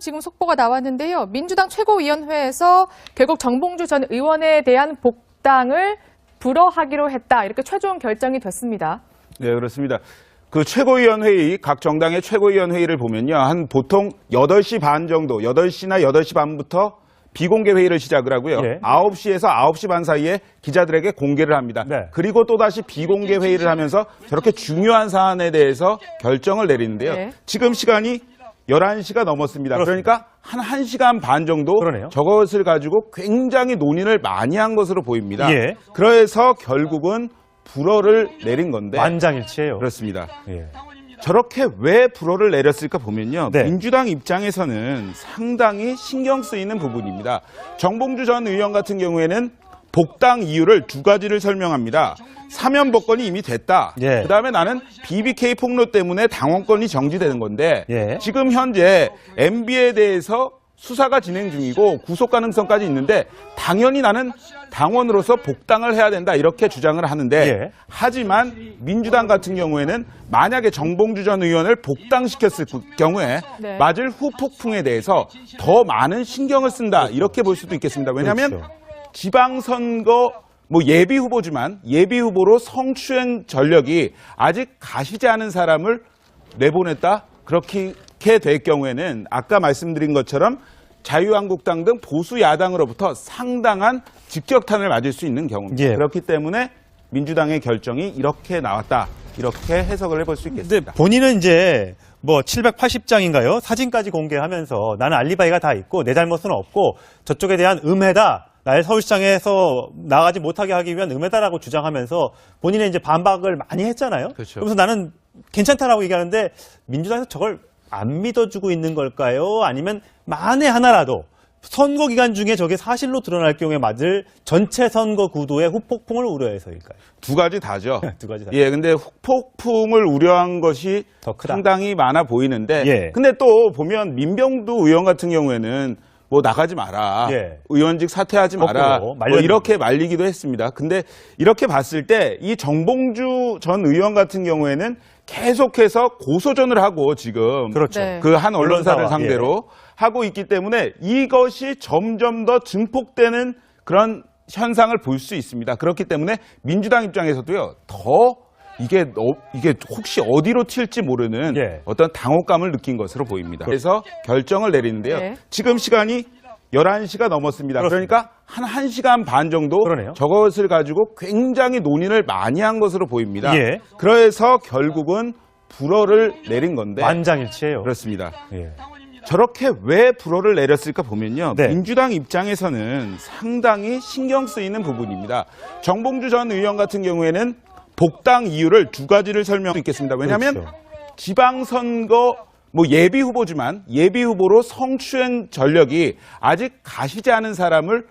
지금 속보가 나왔는데요. 민주당 최고위원회에서 결국 정봉주 전 의원에 대한 복당을 불허하기로 했다. 이렇게 최종 결정이 됐습니다. 네, 그렇습니다. 그 최고위원회의, 각 정당의 최고위원회의를 보면요. 한 보통 8시 반 정도, 8시나 8시 반부터 비공개 회의를 시작을 하고요. 예. 9시에서 9시 반 사이에 기자들에게 공개를 합니다. 네. 그리고 또다시 비공개 회의를 하면서 저렇게 중요한 사안에 대해서 결정을 내리는데요. 네. 지금 시간이 11시가 넘었습니다. 그렇습니다. 그러니까 한 1시간 반 정도 그러네요. 저것을 가지고 굉장히 논의를 많이 한 것으로 보입니다. 예. 그래서 결국은 불허를 내린 건데 만장일치예요. 그렇습니다. 예. 저렇게 왜 불허를 내렸을까 보면요. 네. 민주당 입장에서는 상당히 신경 쓰이는 부분입니다. 정봉주 전 의원 같은 경우에는 복당 이유를 두 가지를 설명합니다. 사면 복권이 이미 됐다. 예. 그다음에 나는 BBK 폭로 때문에 당원권이 정지되는 건데 예. 지금 현재 MB에 대해서 수사가 진행 중이고 구속 가능성까지 있는데 당연히 나는 당원으로서 복당을 해야 된다 이렇게 주장을 하는데 예. 하지만 민주당 같은 경우에는 만약에 정봉주 전 의원을 복당시켰을 경우에 네. 맞을 후폭풍에 대해서 더 많은 신경을 쓴다 이렇게 볼 수도 있겠습니다. 왜냐하면 그렇죠. 지방선거 예비 후보지만 예비 후보로 성추행 전력이 아직 가시지 않은 사람을 내보냈다 그렇게 될 경우에는 아까 말씀드린 것처럼 자유한국당 등 보수 야당으로부터 상당한 직격탄을 맞을 수 있는 경우입니다. 예. 그렇기 때문에 민주당의 결정이 이렇게 나왔다. 이렇게 해석을 해볼 수 근데 있겠습니다. 본인은 이제 뭐 780장인가요? 사진까지 공개하면서 나는 알리바이가 다 있고 내 잘못은 없고 저쪽에 대한 음해다. 날 서울시장에서 나가지 못하게 하기 위한 음해다라고 주장하면서 본인의 이제 반박을 많이 했잖아요. 그렇죠. 그래서 나는 괜찮다라고 얘기하는데 민주당에서 저걸 안 믿어주고 있는 걸까요? 아니면 만에 하나라도 선거 기간 중에 저게 사실로 드러날 경우에 맞을 전체 선거 구도의 후폭풍을 우려해서일까요? 두 가지 다죠. 두 가지 다. 예, 근데 후폭풍을 우려한 것이 더 크다. 상당히 많아 보이는데, 예. 근데 또 보면 민병두 의원 같은 경우에는 뭐 나가지 마라, 예. 의원직 사퇴하지 마라, 거꾸로 뭐 이렇게 말리기도 했습니다. 근데 이렇게 봤을 때 이 정봉주 전 의원 같은 경우에는 계속해서 고소전을 하고 지금 그렇죠. 네. 그 한 언론사를 언론사와, 상대로 하고 있기 때문에 이것이 점점 더 증폭되는 그런 현상을 볼 수 있습니다. 그렇기 때문에 민주당 입장에서도요, 더 이게 혹시 어디로 튈지 모르는 예. 어떤 당혹감을 느낀 것으로 보입니다. 그래서 결정을 내리는데요. 네. 지금 시간이 11시가 넘었습니다. 그렇습니다. 그러니까 한 1시간 반 정도 그러네요. 저것을 가지고 굉장히 논의를 많이 한 것으로 보입니다. 예. 그래서 결국은 불허를 내린 건데 만장일치예요. 그렇습니다. 예. 저렇게 왜 불허를 내렸을까 보면요. 네. 민주당 입장에서는 상당히 신경 쓰이는 부분입니다. 정봉주 전 의원 같은 경우에는 복당 이유를 두 가지를 설명할 수 있겠습니다. 왜냐하면 그렇죠. 지방선거 예비 후보지만 예비 후보로 성추행 전력이 아직 가시지 않은 사람을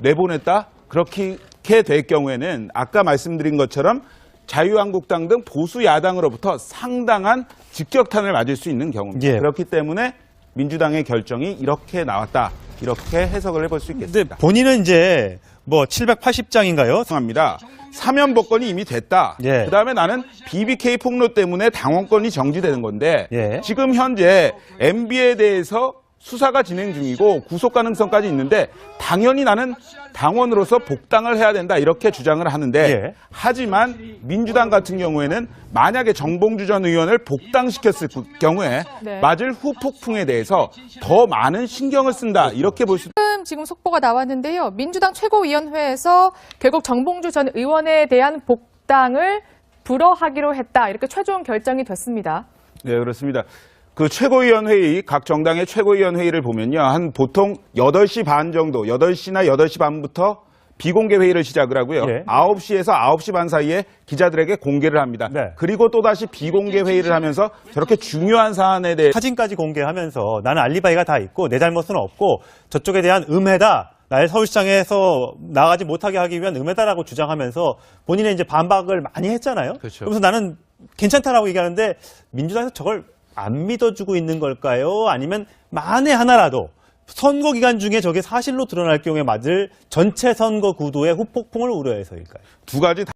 내보냈다 그렇게 될 경우에는 아까 말씀드린 것처럼 자유한국당 등 보수 야당으로부터 상당한 직격탄을 맞을 수 있는 경우입니다. 예. 그렇기 때문에 민주당의 결정이 이렇게 나왔다 이렇게 해석을 해볼 수 근데 있겠습니다. 본인은 이제 뭐 780장인가요? 합니다. 사면 복권이 이미 됐다. 예. 그다음에 나는 BBK 폭로 때문에 당원권이 정지되는 건데 예. 지금 현재 MB에 대해서 수사가 진행 중이고 구속 가능성까지 있는데 당연히 나는 당원으로서 복당을 해야 된다 이렇게 주장을 하는데 예. 하지만 민주당 같은 경우에는 만약에 정봉주 전 의원을 복당시켰을 경우에 네. 맞을 후폭풍에 대해서 더 많은 신경을 쓴다 이렇게 볼 수 지금 속보가 나왔는데요. 민주당 최고위원회에서 결국 정봉주 전 의원에 대한 복당을 불허하기로 했다. 이렇게 최종 결정이 됐습니다. 네, 그렇습니다. 그 최고위원회의, 각 정당의 최고위원회의를 보면요. 한 보통 8시 반 정도, 8시나 8시 반부터 비공개 회의를 시작을 하고요. 예. 9시에서 9시 반 사이에 기자들에게 공개를 합니다. 네. 그리고 또다시 비공개 회의를 하면서 저렇게 중요한 사안에 대해 사진까지 공개하면서 나는 알리바이가 다 있고 내 잘못은 없고 저쪽에 대한 음해다. 날 서울시장에서 나가지 못하게 하기 위한 음해다라고 주장하면서 본인의 이제 반박을 많이 했잖아요. 그렇죠. 그래서 나는 괜찮다라고 얘기하는데 민주당에서 저걸 안 믿어주고 있는 걸까요? 아니면 만에 하나라도 선거 기간 중에 저게 사실로 드러날 경우에 맞을 전체 선거 구도의 후폭풍을 우려해서일까요? 두 가지